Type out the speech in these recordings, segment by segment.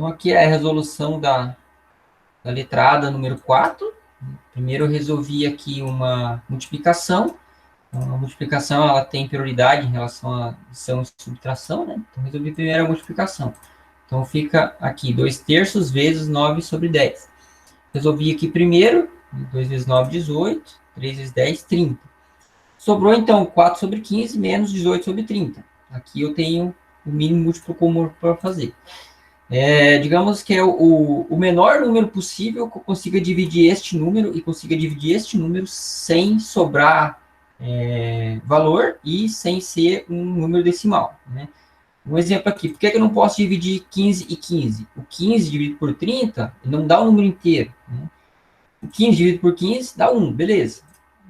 Então, aqui é a resolução da letra A, da número 4. Primeiro eu resolvi aqui uma multiplicação. Então, a multiplicação ela tem prioridade em relação à adição e subtração, né? Então, resolvi primeiro a multiplicação. Então, fica aqui 2/3 vezes 9 sobre 10. Resolvi aqui primeiro, 2 vezes 9, 18, 3 vezes 10, 30. Sobrou, então, 4 sobre 15 menos 18 sobre 30. Aqui eu tenho o mínimo múltiplo comum para fazer. Digamos que é o menor número possível que eu consiga dividir este número e consiga dividir este número sem sobrar valor e sem ser um número decimal, né? Um exemplo aqui, por que eu não posso dividir 15 e 15? O 15 dividido por 30 não dá um número inteiro, né? O 15 dividido por 15 dá 1, beleza.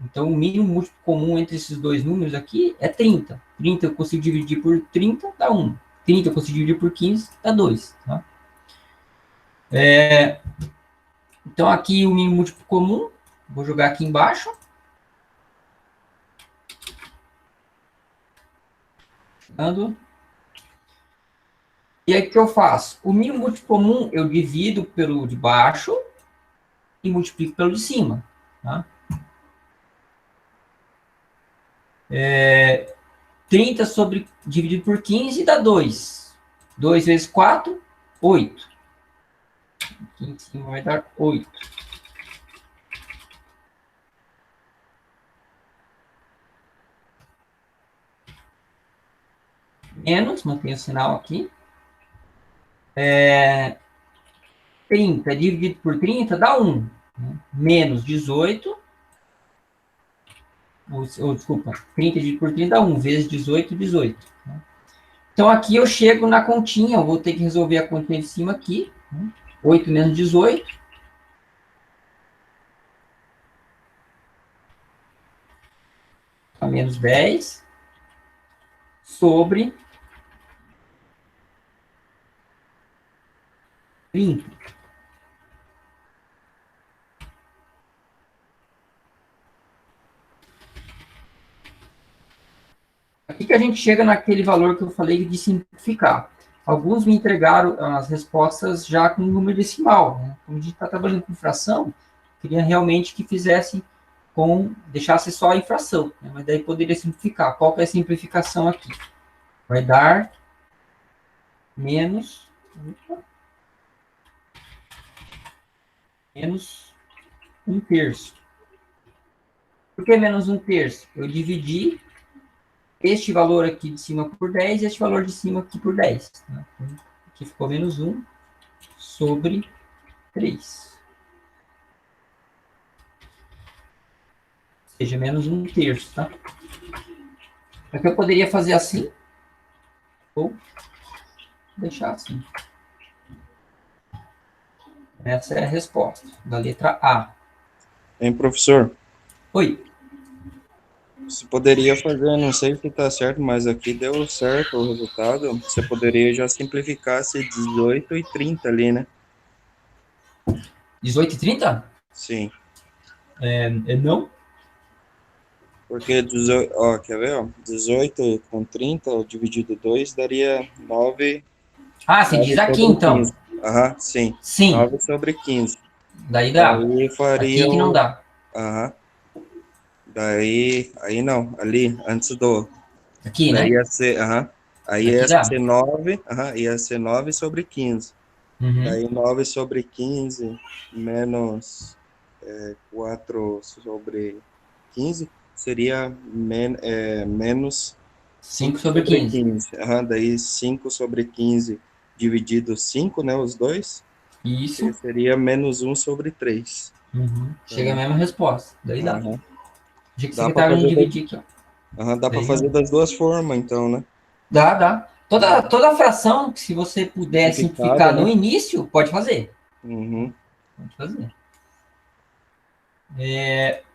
Então, o mínimo múltiplo comum entre esses dois números aqui é 30. 30 eu consigo dividir por 30, dá 1. 30 eu consigo dividir por 15, dá 2. Tá? Então, aqui o mínimo múltiplo comum, vou jogar aqui embaixo. E aí, o que eu faço? O mínimo múltiplo comum eu divido pelo de baixo e multiplico pelo de cima. Tá? 30 dividido por 15 dá 2. 2 vezes 4, 8. Aqui em cima vai dar 8. Menos, mantenho o sinal aqui. 30 dividido por 30 dá 1. Né? Menos 18. Desculpa, 30 dividido por 30 dá 1. Vezes 18, 18. Né? Então, aqui eu chego na continha. Eu vou ter que resolver a continha de cima aqui. Né? 8 menos 18. A menos 10. Sobre 30. Aqui que a gente chega naquele valor que eu falei de simplificar. Alguns me entregaram as respostas já com número decimal. Né? Como a gente está trabalhando com fração, queria realmente que fizesse deixasse só a infração. Né? Mas daí poderia simplificar. Qual que é a simplificação aqui? Vai dar menos 1/3. Por que menos 1/3? Eu dividi este valor aqui de cima por 10 e este valor de cima aqui por 10. Né? Aqui ficou menos 1 sobre 3. Ou seja, menos 1/3, tá? Aqui eu poderia fazer assim, ou deixar assim. Essa é a resposta da letra A. Hein, professor? Oi. Você poderia fazer, não sei se está certo, mas aqui deu certo o resultado. Você poderia já simplificar se 18 e 30 ali, né? 18 e 30? Sim. Não? Porque 18, ó, quer ver, ó? 18 com 30 dividido 2 daria 9, Ah, você diz 9 aqui sobre então. 15. Aham, sim. Sim. 9 sobre 15. Daí dá. Daí faria Aqui que não o. dá. Aham. Daí. Aí não, ali, antes do. Aqui, Daí né? ia ser. Aham. Aí Aqui ia dá. ser 9. Aham, ia ser 9 sobre 15. Uhum. Daí 9 sobre 15 menos 4 sobre 15 seria menos 5 5 sobre sobre 15. 15. Aham, daí 5 sobre 15 dividido 5, né, os dois, Isso. seria menos 1 sobre 3. Uhum. Chega a Então, mesma resposta. Daí dá. aham, Dia que o dá para secretário não fazer, dividir aqui, ó. dá para Daí fazer não. das duas formas, então, né? Dá. Toda fração, que se você puder Simplificada, simplificar no né? início, pode fazer. Uhum. Pode fazer.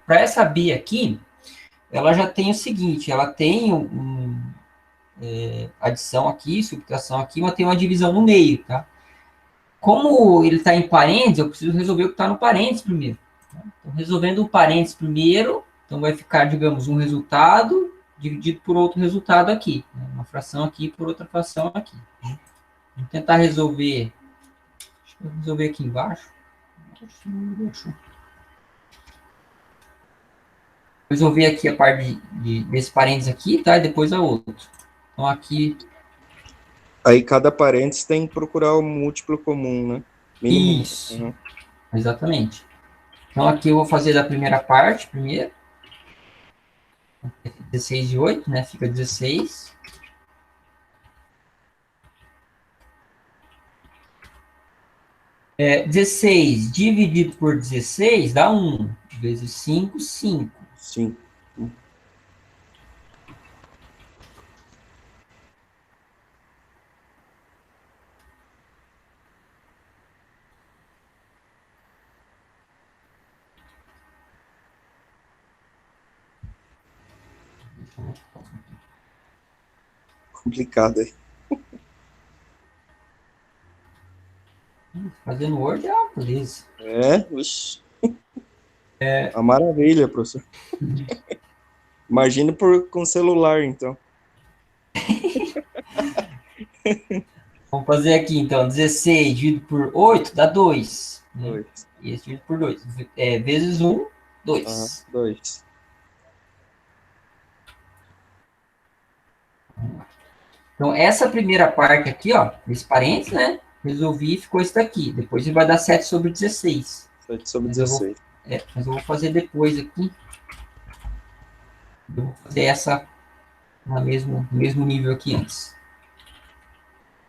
Para essa B aqui, ela já tem o seguinte, ela tem adição aqui, subtração aqui, mas tem uma divisão no meio, tá? Como ele está em parênteses, eu preciso resolver o que está no parênteses primeiro. Tá? Então, resolvendo o parênteses primeiro, então vai ficar, digamos, um resultado dividido por outro resultado aqui. Né? Uma fração aqui por outra fração aqui. Vamos tentar resolver Vou resolver aqui embaixo. Resolver aqui a parte desse parênteses aqui, tá? E depois a outra. Então, aqui... Aí cada parênteses tem que procurar o múltiplo comum, né? Mínimo. Isso, exatamente. Então, aqui eu vou fazer da primeira parte primeiro. 16 e 8, né? Fica 16. É, 16 dividido por 16 dá 1. Vezes 5, 5. Sim. Complicado aí. Fazendo Word é uma beleza. Vixi. Uma maravilha, professor. Imagina com celular, então. Vamos fazer aqui, então. 16 dividido por 8 dá 2. Né? 2. E esse dividido por 2. Vezes 1, 2. 2. Então, essa primeira parte aqui, ó, esse parênteses, né? Resolvi e ficou isso daqui. Depois ele vai dar 7 sobre 16. 7 sobre Mas 16. mas eu vou fazer depois aqui. Eu vou fazer essa no mesmo nível aqui antes.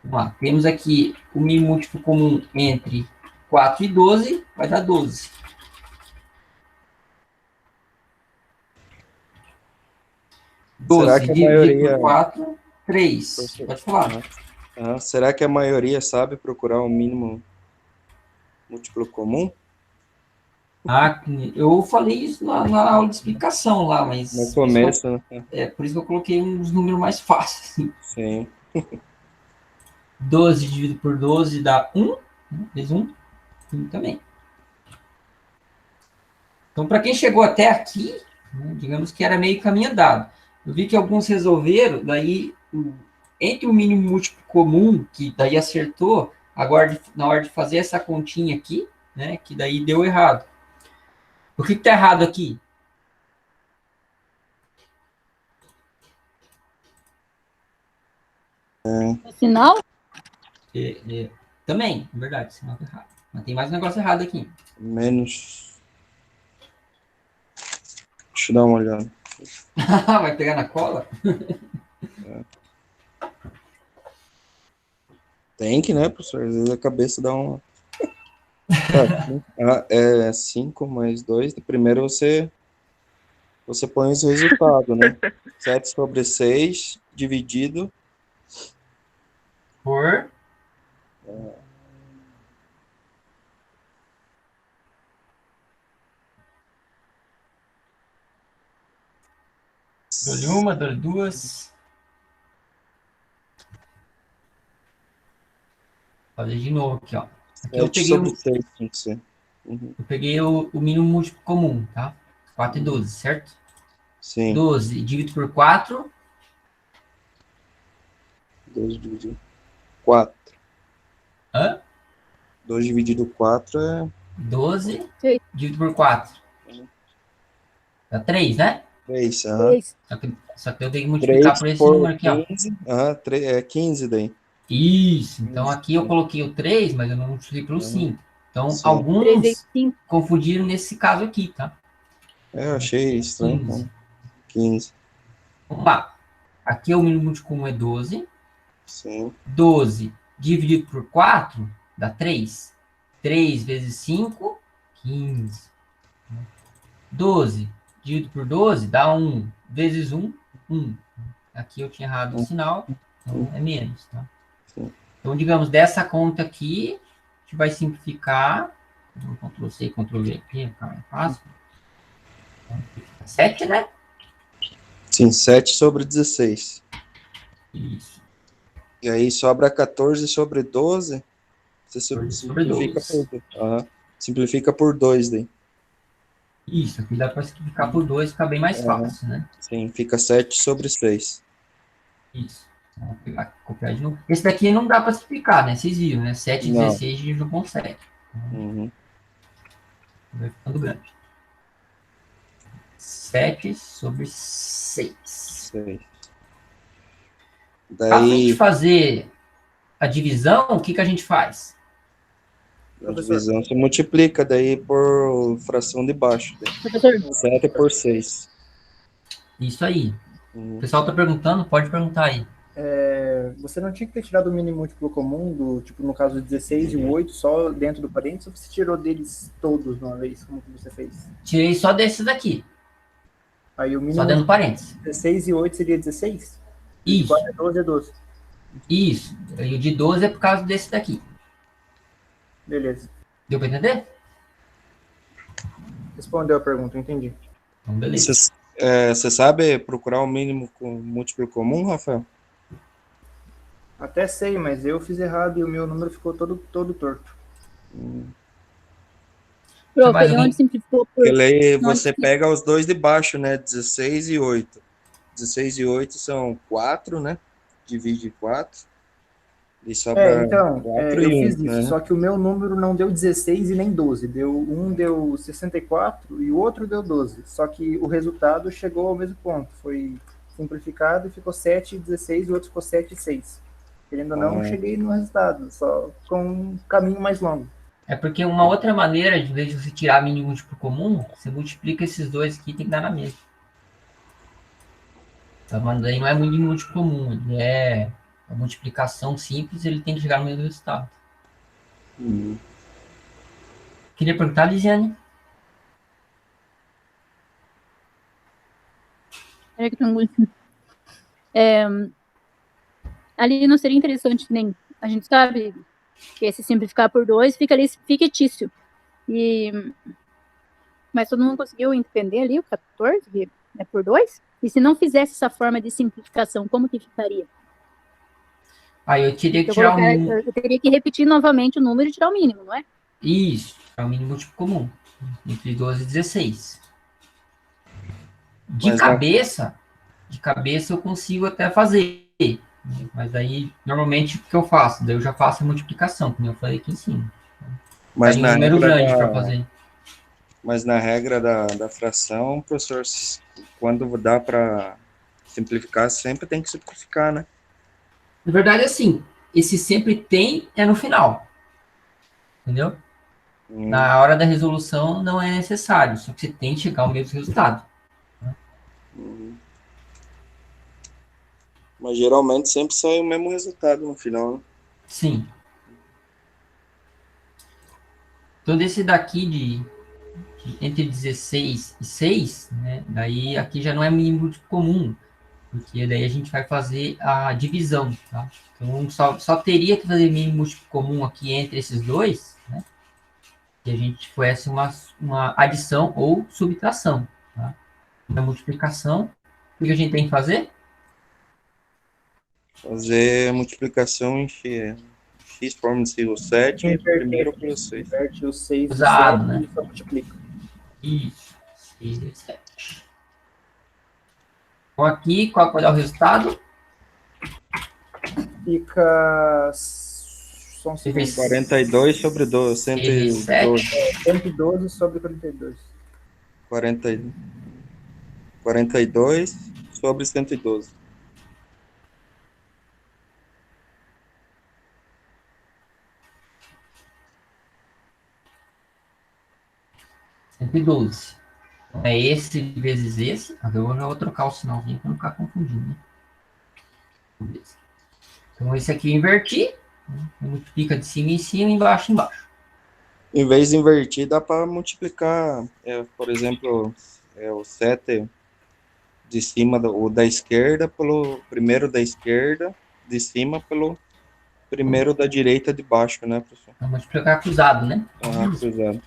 Vamos lá. Temos aqui o mínimo múltiplo comum entre 4 e 12, vai dar 12. Será 12 que a dividido maioria... por 4, 3. Professor, Pode falar. será que a maioria sabe procurar o mínimo múltiplo comum? Ah, eu falei isso na aula de explicação lá, No mas começo, né? por isso que eu coloquei uns números mais fáceis. Sim. 12 dividido por 12 dá 1, vezes 1, 1 também. Então, para quem chegou até aqui, né, digamos que era meio caminho andado. Eu vi que alguns resolveram, daí, entre o mínimo múltiplo comum, que daí acertou, agora na hora de fazer essa continha aqui, né, que daí deu errado. O que está errado aqui? O sinal? Também, é verdade, sinal errado. Mas tem mais um negócio errado aqui. Menos... Deixa eu dar uma olhada. Vai pegar na cola? Tem que, né, professor? Às vezes a cabeça dá uma... É 5 mais 2. Primeiro você põe os resultados, né? 7 sobre 6 dividido... Por... Dou-lhe uma, dou-lhe duas. Vou fazer de novo aqui, ó. Aqui 7 sobre 6 tem que ser. eu peguei o mínimo múltiplo comum, tá? 4 e 12, certo? Sim. 12 dividido por 4. 2 dividido 4. Hã? 2 dividido 4 é... 12 Sim. dividido por 4. Dá 3, né? 3, Só que eu tenho que multiplicar por esse número aqui, ó. 15, é 15 daí. Isso. Então, aqui eu coloquei o 3, mas eu não multipliquei pelo 5. Então, Sim. alguns confundiram nesse caso aqui, tá? Eu achei estranho. 15. 15. Vamos lá. Aqui o mínimo múltiplo comum é 12. Sim. 12 dividido por 4 dá 3. 3 vezes 5, 15. 12 dividido por 12 dá 1. Vezes 1, 1. Aqui eu tinha errado o sinal, então é menos, tá? Sim. Então, digamos, dessa conta aqui, a gente vai simplificar. Ctrl C, Ctrl V aqui, fica mais fácil. 7, né? Sim, 7 sobre 16. Isso. E aí sobra 14 sobre 12. Você Sobre simplifica 12. por... simplifica por 2 daí. Isso, aqui dá para simplificar por 2, fica bem mais fácil, né? Sim, fica 7 sobre 6. Isso. Vou pegar, copiar de novo. Esse daqui não dá para simplificar, né? Vocês viram, né? 7 e Não. 16 a gente não consegue. Uhum. Vai ficando grande. 7 sobre 6. Sei. Para a gente Daí, fazer a divisão, o que, que a gente faz? a divisão se multiplica daí por fração de baixo. Professor, 7 por 6. Isso aí. O Uhum. pessoal está perguntando, pode perguntar aí. Você não tinha que ter tirado o mínimo múltiplo comum, do tipo, no caso, 16 e o 8, só dentro do parênteses, ou você tirou deles todos de uma vez? Como que você fez? Tirei só desses daqui, Aí o mínimo só dentro do parênteses. 16 e 8 seria 16? Isso, 4 é 12 é 12. isso. E o de 12 é por causa desse daqui. Beleza. Deu para entender? Respondeu a pergunta, entendi. Então, beleza. Você sabe procurar o mínimo com múltiplo comum, Rafael? Até sei, mas eu fiz errado e o meu número ficou todo torto. prof, mais ele alguém? onde simplificou por... Porque aí Não, você pega os dois de baixo, né? 16 e 8. 16 e 8 são 4, né? Divide 4. E sobra Então, 4 eu e 1, fiz isso, né? só que o meu número não deu 16 e nem 12. Um deu 64 e o outro deu 12. Só que o resultado chegou ao mesmo ponto. Foi simplificado e ficou 7 e 16 e o outro ficou 7 e 6. Querendo ou não, cheguei no resultado, só com um caminho mais longo. É porque uma outra maneira, de vez de você tirar mínimo múltiplo comum, você multiplica esses dois aqui e tem que dar na mesma. Tá, mas daí não é mínimo múltiplo comum, ele é a multiplicação simples, ele tem que chegar no mesmo resultado. Queria perguntar, Lisiane? Ali não seria interessante, nem a gente sabe que esse simplificar por 2 fica ali fictício. Mas todo mundo conseguiu entender ali o 14, que é por 2? E se não fizesse essa forma de simplificação, como que ficaria? Aí eu teria que tirar o mínimo. Eu teria que repetir novamente o número e tirar o mínimo, não é? Isso, é o mínimo múltiplo comum. Entre 12 e 16. De cabeça eu consigo até fazer. Mas aí, normalmente, o que eu faço? Daí eu já faço a multiplicação, como eu falei aqui em cima. Mas Aí na um número regra grande para fazer. Mas na regra da fração, professor, quando dá para simplificar, sempre tem que simplificar, né? Na verdade, assim, esse sempre tem é no final. Entendeu? Na hora da resolução não é necessário, só que você tem que chegar ao mesmo resultado. Mas geralmente sempre sai o mesmo resultado no final, né? Sim. Então, desse daqui de entre 16 e 6, né? Daí aqui já não é mínimo comum, porque daí a gente vai fazer a divisão, tá? Então, só teria que fazer mínimo múltiplo comum aqui entre esses dois, né? Se a gente tivesse uma adição ou subtração, tá? Na multiplicação, o que a gente tem que fazer? Fazer multiplicação em x forma-se o 7 e primeiro pelo 6. Inverte o 6 e Usado, 7 né? e só multiplica. Isso. 6 vezes 7. Então, aqui, qual vai dar o resultado? Fica... Só um segundo. 42 sobre 12, 112. 112 sobre 42. 42 sobre 112. É esse vezes esse. Agora eu já vou trocar o sinalzinho para não ficar confundindo, né? Beleza. Então, esse aqui eu inverti. Né? Multiplica de cima em cima, embaixo em baixo. Em vez de invertir, dá para multiplicar, por exemplo, o 7 de cima, o da esquerda, pelo primeiro da esquerda, de cima pelo primeiro da direita de baixo, né, professor? Vamos multiplicar cruzado, né? Cruzado.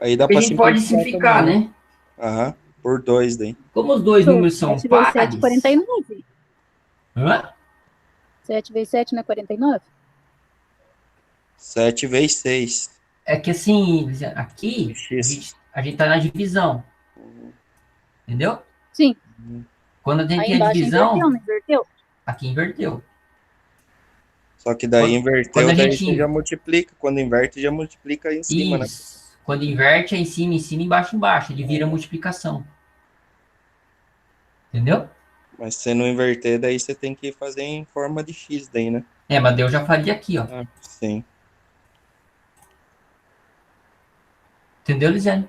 Aí dá Porque para a gente pode simplificar, também, né? Por 2 daí. Como os dois números são 7 vezes pares... 7, 49. Hã? 7 vezes 7 não é 49? 7 vezes 6. É que assim, aqui a gente tá na divisão. Entendeu? Sim. Quando a gente Aí tem a embaixo divisão, inverteu, não inverteu? Aqui inverteu. Só que daí Quando inverteu, a daí você gente... já multiplica. Quando inverte, já multiplica aí em cima, né? Isso. Quando inverte é em cima, embaixo, embaixo. Ele vira multiplicação. Entendeu? Mas se você não inverter, daí você tem que fazer em forma de X daí, né? É, mas eu já faria aqui, ó. Ah, sim. Entendeu, Lisiane?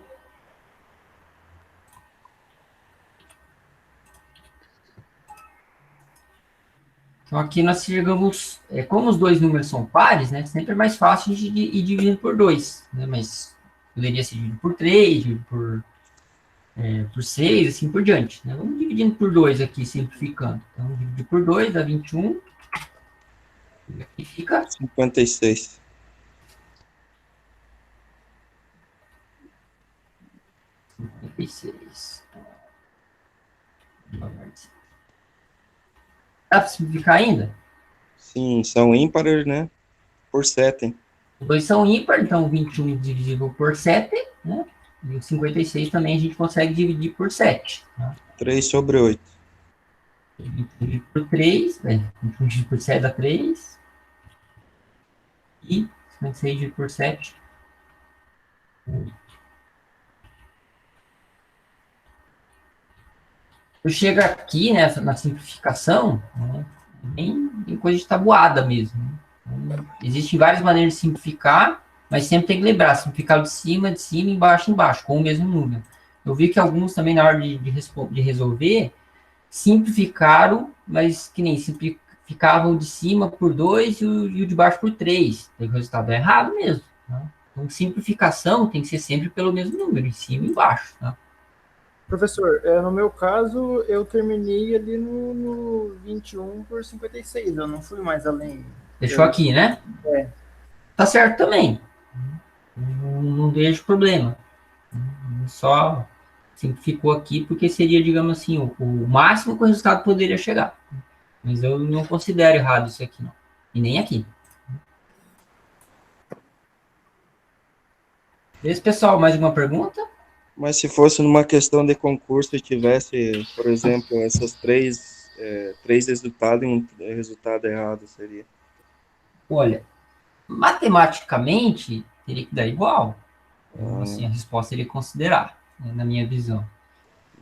Então aqui nós chegamos, como os dois números são pares, né? Sempre é mais fácil de ir dividindo por 2, né? Mas poderia ser dividido por 3, dividido por 6, assim por diante, né? Vamos dividindo por 2 aqui, simplificando. Então, dividir por 2 dá 21. E aqui fica 56. 56. Dá para simplificar ainda? Sim, são ímpares, né? Por 7. Os dois são ímpares, então 21 divisível por 7, né? E o 56 também a gente consegue dividir por 7. Né? 3/8. 21 por 3, 21 dividido por 7 dá 3. E 56 dividido por 7. Eu chego aqui, né, na simplificação, né, bem coisa de tabuada mesmo. Né? Então, existem várias maneiras de simplificar, mas sempre tem que lembrar, simplificar de cima, embaixo, embaixo, com o mesmo número. Eu vi que alguns também, na hora de resolver, simplificaram, mas que nem simplificavam de cima por 2 e o de baixo por 3. O resultado é errado mesmo. Tá? Então, simplificação tem que ser sempre pelo mesmo número, em cima e embaixo. Tá? Professor, no meu caso, eu terminei ali no 21 por 56. Eu não fui mais além. Deixou Eu, aqui, né? é, Tá certo também. Não vejo problema. Só simplificou aqui porque seria, digamos assim, o máximo que o resultado poderia chegar. Mas eu não considero errado isso aqui, não. E nem aqui. Beleza, pessoal? Mais uma pergunta? Mas se fosse numa questão de concurso e tivesse, por exemplo, essas três resultados e um resultado errado, seria. Olha, matematicamente teria que dar igual. Então, Ah, assim, a resposta seria considerar, né, na minha visão.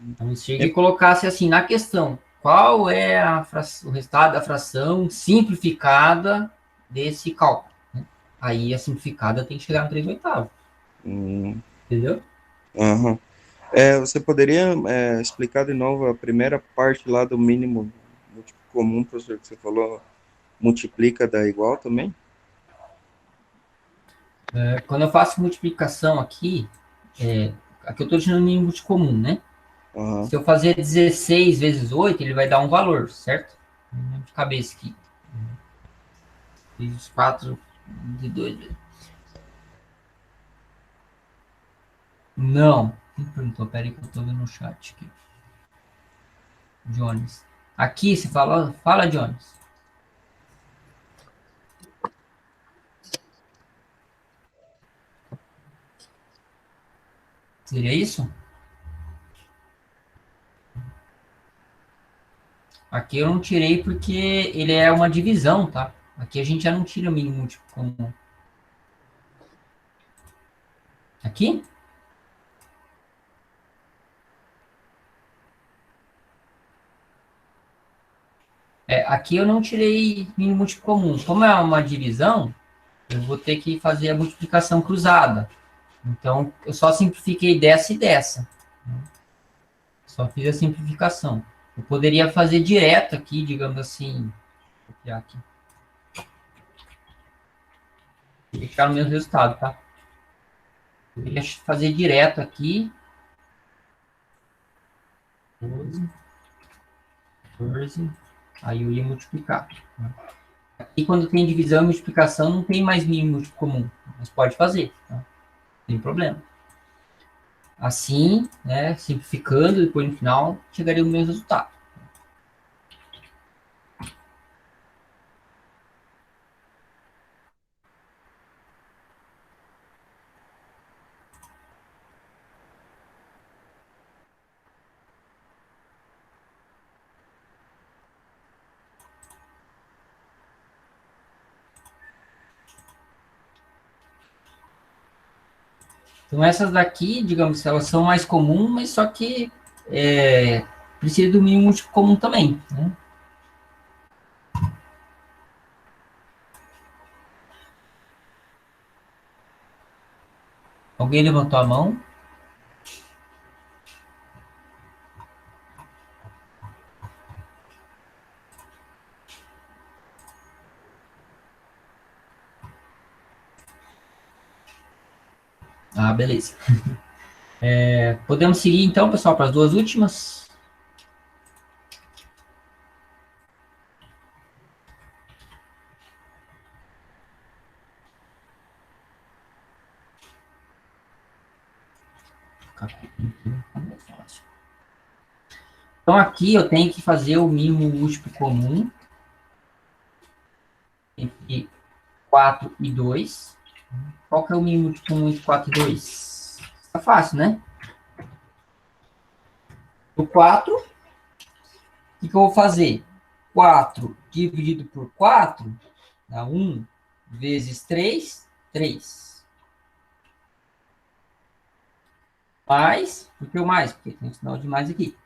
Então, se é, ele colocasse assim na questão, qual é o resultado da fração simplificada desse cálculo? Né? Aí a simplificada tem que chegar no 3/8. hum, Entendeu? aham. Você poderia explicar de novo a primeira parte lá do mínimo múltiplo comum, professor, que você falou, multiplica dá igual também? Quando eu faço multiplicação aqui, aqui eu estou tirando o mínimo de comum, né? Aham. Se eu fazer 16 vezes 8, ele vai dar um valor, certo? De cabeça aqui. Fiz 4 de 2. Não. Quem perguntou? Pera aí que eu estou vendo no chat aqui. Jones. Aqui você fala Jones. Seria isso? Aqui eu não tirei porque ele é uma divisão, tá? Aqui a gente já não tira o mínimo múltiplo comum. Aqui? Aqui eu não tirei mínimo múltiplo comum. Como é uma divisão, eu vou ter que fazer a multiplicação cruzada. Então, eu só simplifiquei dessa e dessa. Só fiz a simplificação. Eu poderia fazer direto aqui, digamos assim. Vou copiar aqui. E ficar no mesmo resultado, tá? Eu poderia fazer direto aqui. 12, 14. Aí eu ia multiplicar. E quando tem divisão e multiplicação, não tem mais mínimo múltiplo comum. Mas pode fazer, tá? Não tem problema. Assim, né, simplificando, depois no final, chegaria no mesmo resultado. Então, essas daqui, digamos, elas são mais comuns, mas só que precisa do mínimo múltiplo comum também, né? Alguém levantou a mão? Ah, beleza. Podemos seguir, então, pessoal, para as duas últimas? Então, aqui eu tenho que fazer o mínimo múltiplo comum entre 4 e 2. Qual que é o mínimo múltiplo comum entre 4 e 2? Tá fácil, né? O 4, o que eu vou fazer? 4 dividido por 4 dá 1 vezes 3, 3. Mais, por que o mais? Porque tem um sinal de mais aqui.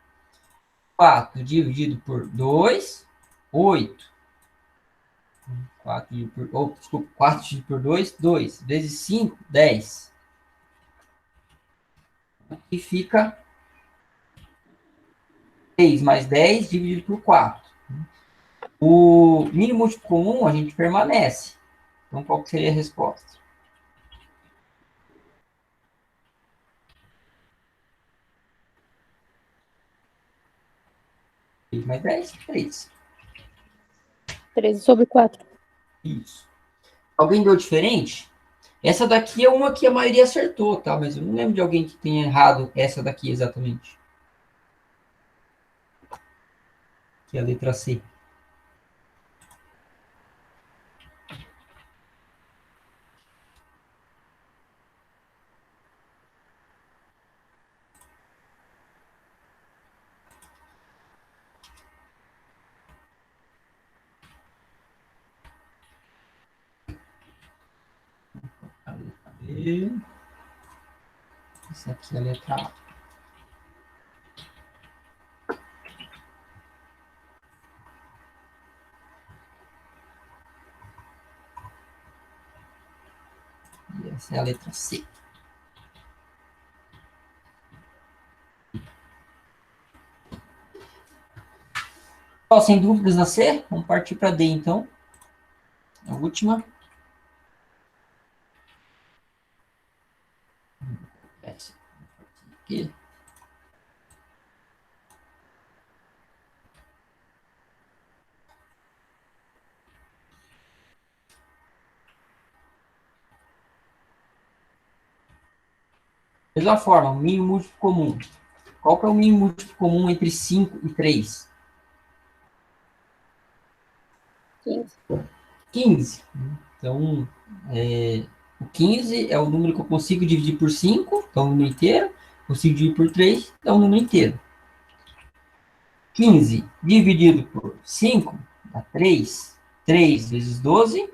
4 dividido por 2, 8. 4 dividido por, desculpa, 4 dividido por 2, 2. Vezes 5, 10. Aqui fica 3 mais 10 dividido por 4. O mínimo múltiplo comum a gente permanece. Então, qual que seria a resposta? 3 mais 10, 3. 13 sobre 4. Isso. Alguém deu diferente? Essa daqui é uma que a maioria acertou, tá? Mas eu não lembro de alguém que tenha errado essa daqui exatamente. Que é a letra C. A letra B. Essa aqui é a letra A. E essa é a letra C. Sem dúvidas na C? Vamos partir para D, então. A última. Essa aqui. Mesma forma, mínimo múltiplo comum. Qual que é o mínimo múltiplo comum entre 5 e 3? 15. 15. Então, o 15 é o número que eu consigo dividir por 5, que é o número inteiro. Consigo dividir por 3, é o número inteiro. 15 dividido por 5 dá 3. 3 vezes 12,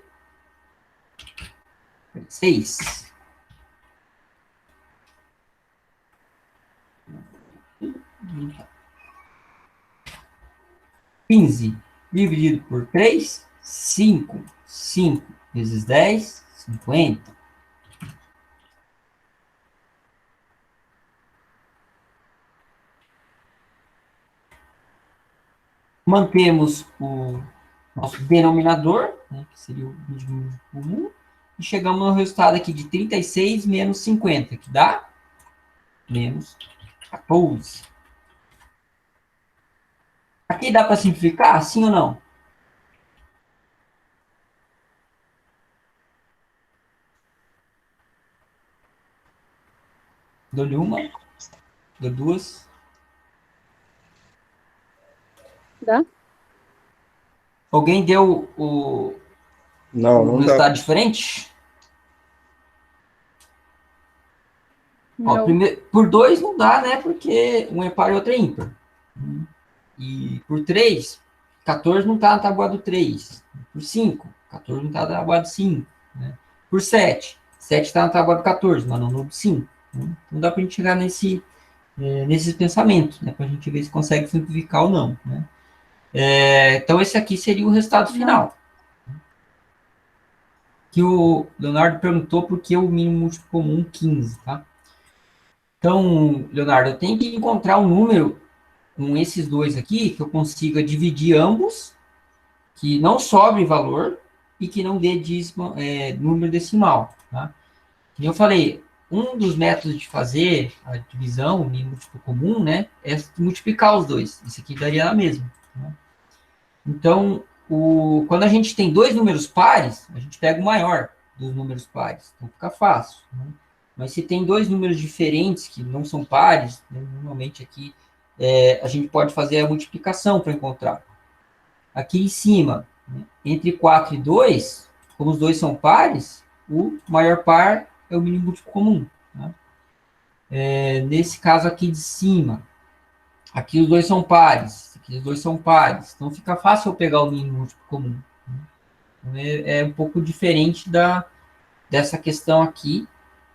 6. 15 dividido por 3, 5. 5 vezes 10, 50. Mantemos o nosso denominador, né, que seria o mínimo comum, e chegamos no resultado aqui de 36 menos 50, que dá menos 14. Aqui dá para simplificar, sim ou não? Dou-lhe uma, dou duas. Dá? Alguém deu o Não resultado dá. diferente? Ó, Não. primeiro, por 2 não dá, né? Porque um é par e outro é ímpar. E por 3, 14 não está na tabuada do 3. Por 5, 14 não está na tabuada do 5. Né? Por 7, 7 está na tabuada do 14, mas não no 5. Né? Então dá para a gente chegar nesses pensamentos, né? Para a gente ver se consegue simplificar ou não. Né? Então esse aqui seria o resultado final. Que o Leonardo perguntou por que o mínimo múltiplo comum 15, tá? Então, Leonardo, eu tenho que encontrar um número com esses dois aqui que eu consiga dividir ambos, que não sobre valor e que não dê número decimal, tá? E eu falei, um dos métodos de fazer a divisão, o mínimo múltiplo comum, né, é multiplicar os dois. Isso aqui daria na mesma. Né? Então, quando a gente tem dois números pares, a gente pega o maior dos números pares. Então, fica fácil. Né? Mas se tem dois números diferentes que não são pares, né, normalmente aqui a gente pode fazer a multiplicação para encontrar. Aqui em cima, né, entre 4 e 2, como os dois são pares, o maior par é o mínimo múltiplo comum. Né? Nesse caso aqui de cima, aqui os dois são pares, aqui os dois são pares, então fica fácil eu pegar o mínimo múltiplo comum. Né? Então, é um pouco diferente dessa questão aqui,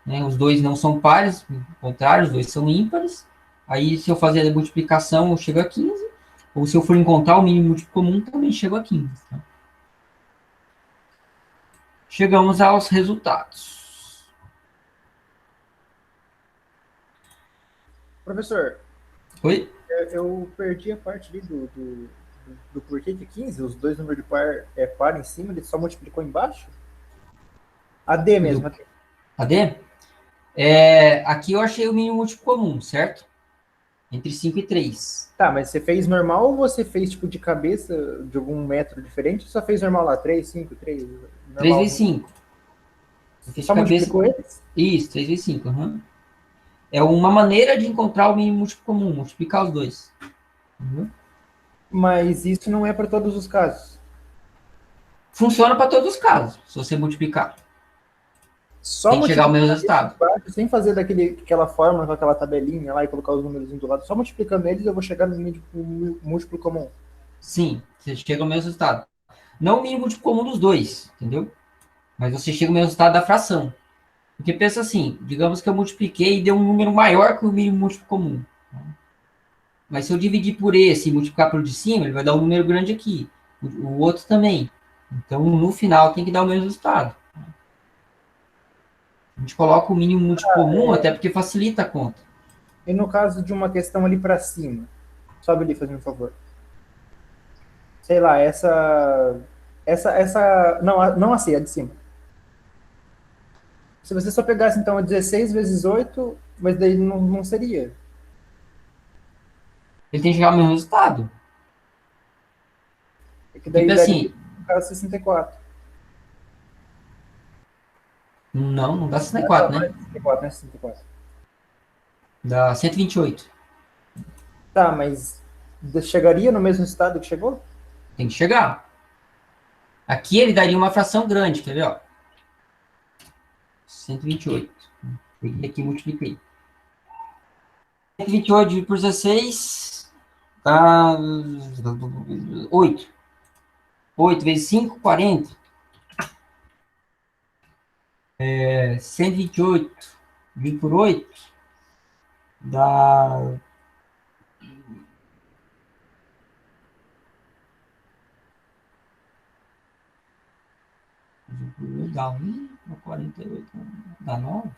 né? Os dois não são pares, ao contrário, os dois são ímpares, aí se eu fazer a multiplicação eu chego a 15, ou se eu for encontrar o mínimo múltiplo comum, também chego a 15. Tá? Chegamos aos resultados. Professor, Oi? eu perdi a parte ali do porquê que 15, os dois números de par em cima, ele só multiplicou embaixo? AD mesmo. AD? Aqui eu achei o mínimo múltiplo comum, certo? Entre 5 e 3. Tá, mas você fez normal ou você fez tipo de cabeça de algum método diferente? Ou só fez normal lá? 3, 5, 3? 3 vezes 5. Só multiplicou eles? Isso, 3 vezes 5. Uhum. É uma maneira de encontrar o mínimo múltiplo comum, multiplicar os dois. Uhum. Mas isso não é para todos os casos. Funciona para todos os casos, se você multiplicar. Só tem que chegar ao mesmo resultado. Sem fazer aquela fórmula com aquela tabelinha lá e colocar os números do lado. Só multiplicando eles eu vou chegar no mínimo múltiplo comum. Sim, você chega ao mesmo resultado. Não o mínimo múltiplo comum dos dois, entendeu? Mas você chega ao mesmo resultado da fração. Porque pensa assim, digamos que eu multipliquei e deu um número maior que o mínimo múltiplo comum. Mas se eu dividir por esse e multiplicar pelo de cima, ele vai dar um número grande aqui. O outro também. Então, no final, tem que dar o mesmo resultado. A gente coloca o mínimo múltiplo comum, até porque facilita a conta. E no caso de uma questão ali para cima? Sobe ali, fazendo um favor. Sei lá, não assim, a de cima. Se você só pegasse, então, a 16 vezes 8, mas daí não seria. Ele tem que chegar ao mesmo resultado. É que daí Tipo assim, no caso 64. não dá 64, né? 64, né? 64. Dá 128. Tá, mas chegaria no mesmo estado que chegou? Tem que chegar. Aqui ele daria uma fração grande, quer ver, ó? 128. Peguei aqui e multipliquei. 128 dividido por 16 dá 8. 8 vezes 5, 40. 128 dividido por 8 dá... Dá 1, dá 48, dá 9.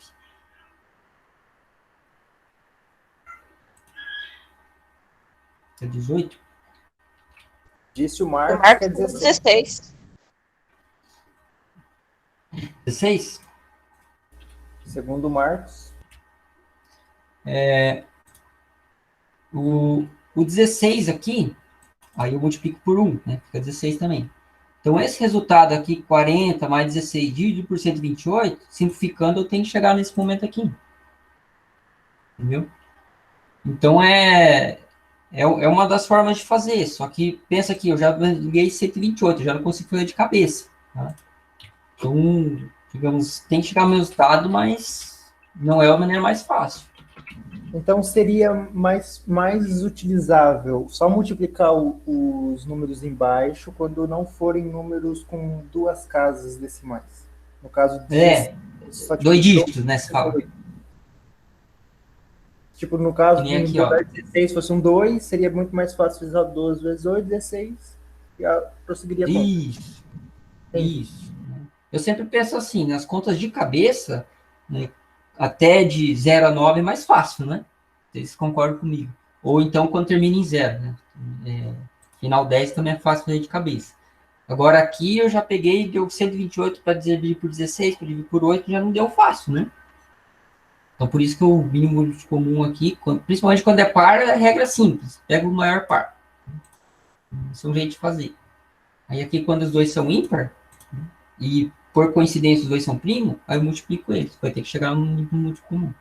É 18. Disse o Marcos, quer dizer 16. 16? Segundo o Marcos. O 16 aqui, aí eu multiplico por 1, né? Fica 16 também. Então, esse resultado aqui, 40 mais 16 dividido por 128, simplificando, eu tenho que chegar nesse momento aqui. Entendeu? Então, é uma das formas de fazer. Só que, pensa aqui, eu já liguei 128, eu já não consigo fazer de cabeça. Tá? Então, digamos, tem que chegar no resultado, mas não é a maneira mais fácil. Então seria mais utilizável só multiplicar os números embaixo quando não forem números com duas casas decimais. No caso de dois dígitos, né? Você fala. Tipo, no caso, Que nem aqui, de ó. 16 fosse um 2, seria muito mais fácil usar 12 vezes 8, 16, e prosseguiria a conta. Isso, Entendi. isso. Eu sempre penso assim, nas contas de cabeça, né, até de 0 a 9 é mais fácil, né? Vocês concordam comigo. Ou então quando termina em 0, né? Final 10 também é fácil fazer de cabeça. Agora aqui eu já peguei, deu 128 para dividir por 16, para dividir por 8, já não deu fácil, né? Então por isso que o mínimo comum aqui, principalmente quando é par, é regra simples. Pega o maior par. Esse é um jeito de fazer. Aí aqui quando os dois são ímpar, e por coincidência os dois são primo, aí eu multiplico eles. Vai ter que chegar no múltiplo comum.